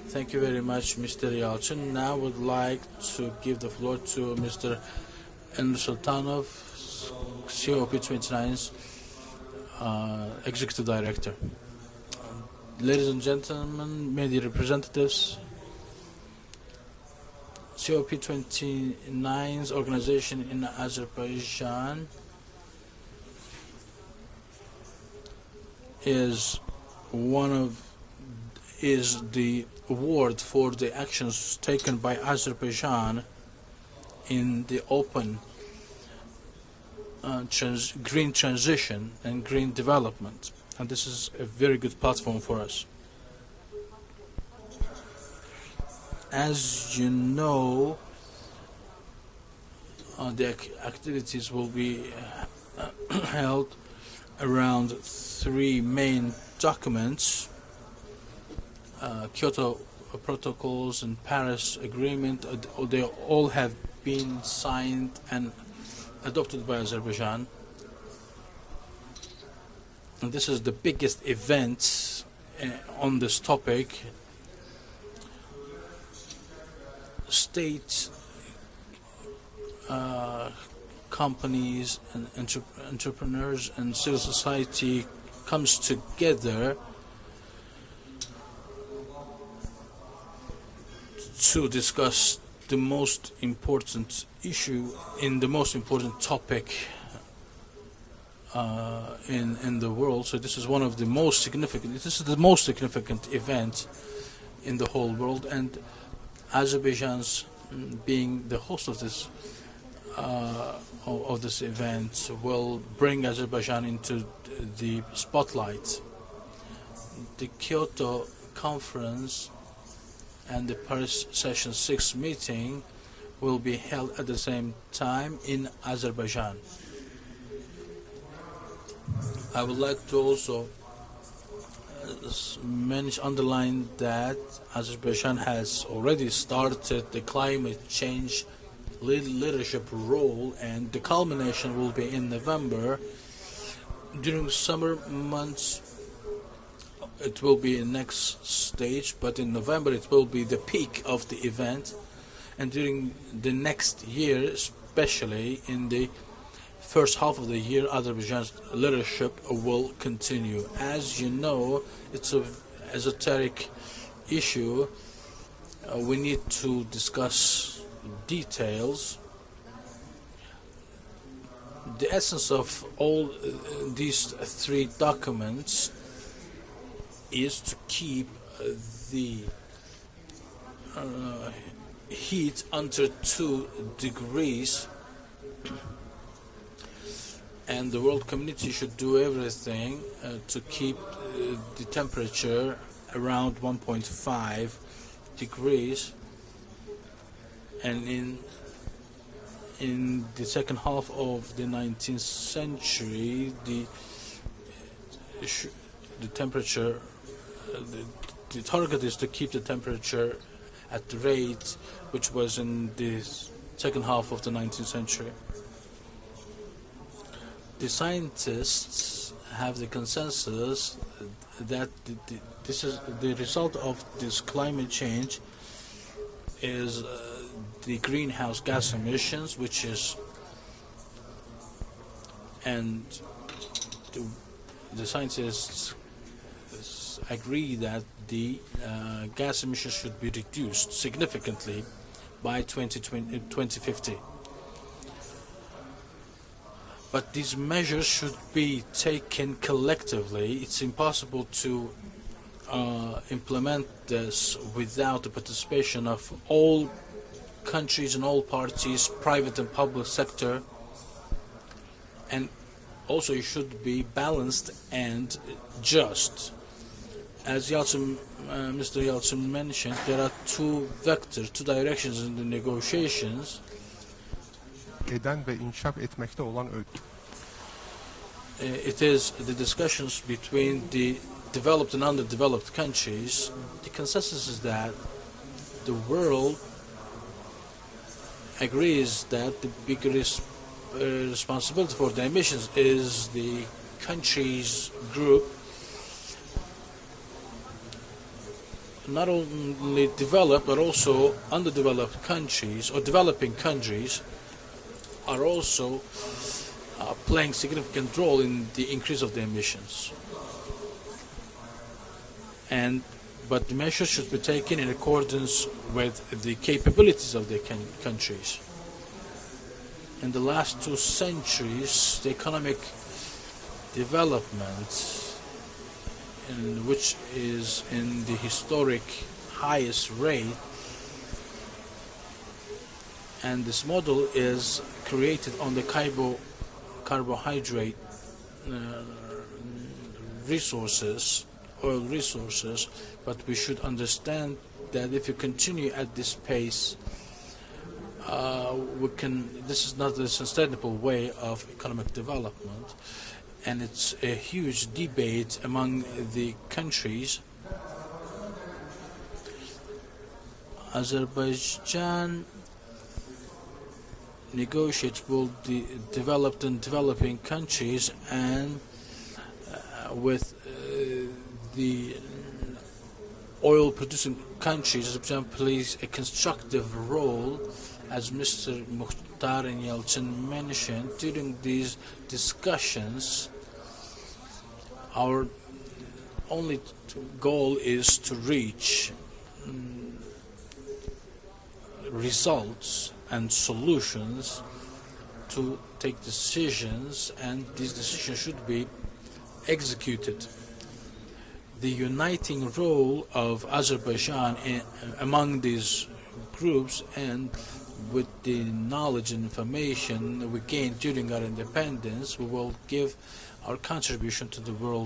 Thank you very much, Mr. Yalçın. Now I would like to give the floor to Mr. Elnur Soltanov, COP29's Executive Director. Ladies and gentlemen, media representatives, COP29's organization in Azerbaijan is the award for the actions taken by Azerbaijan in the open green transition and green development, and this is a very good platform for us. As you know, the activities will be held around three main documents: Kyoto Protocols and Paris Agreement. They all have been signed and adopted by Azerbaijan. And this is the biggest event on this topic. State, companies, and entrepreneurs and civil society comes together to discuss the most important issue in the most important topic in the world. So this is one of the most significant. This is the most significant event in the whole world, and Azerbaijan's being the host of this event will bring Azerbaijan into the spotlight. The Kyoto Conference and the Paris Session 6 meeting will be held at the same time in Azerbaijan. I would like to also underline that Azerbaijan has already started the climate change leadership role, and the culmination will be in November. During the summer months, it will be the next stage, but in November it will be the peak of the event, and during the next year, especially in the first half of the year, Azerbaijan's leadership will continue. As you know, it's an esoteric issue. We need to discuss details. The essence of all these three documents is to keep the heat under 2 degrees, and the world community should do everything to keep the temperature around 1.5 degrees. And in the second half of the 19th century, the temperature, the target is to keep the temperature at the rate which was in the second half of the 19th century. The scientists have the consensus that this is the result of this climate change is the greenhouse gas emissions, which is, and the scientists agree that the gas emissions should be reduced significantly by 2050. But these measures should be taken collectively. It's impossible to implement this without the participation of all countries and all parties, private and public sector, and also it should be balanced and just. As Mr. Yalçın mentioned, there are two vectors, two directions in the negotiations. Eden ve inşaat etmekte olan It is the discussions between the developed and underdeveloped countries. The consensus is that the world agrees that the biggest responsibility for the emissions is the countries group not only developed but also underdeveloped countries or developing countries are also playing significant role in the increase of the emissions. But the measures should be taken in accordance with the capabilities of the countries. In the last 2 centuries, the economic development, which is in the historic highest rate, and this model is created on the carbohydrate resources, oil resources, but we should understand that if you continue at this pace, this is not a sustainable way of economic development, and it's a huge debate among the countries. Azerbaijan negotiates with the developed and developing countries, and with the oil producing countries, Azerbaijan plays a constructive role. As Mr. Mukhtar Yeltsin mentioned, during these discussions, our only goal is to reach results and solutions, to take decisions, and these decisions should be executed. The uniting role of Azerbaijan among these groups, and with the knowledge and information we gained during our independence, we will give our contribution to the world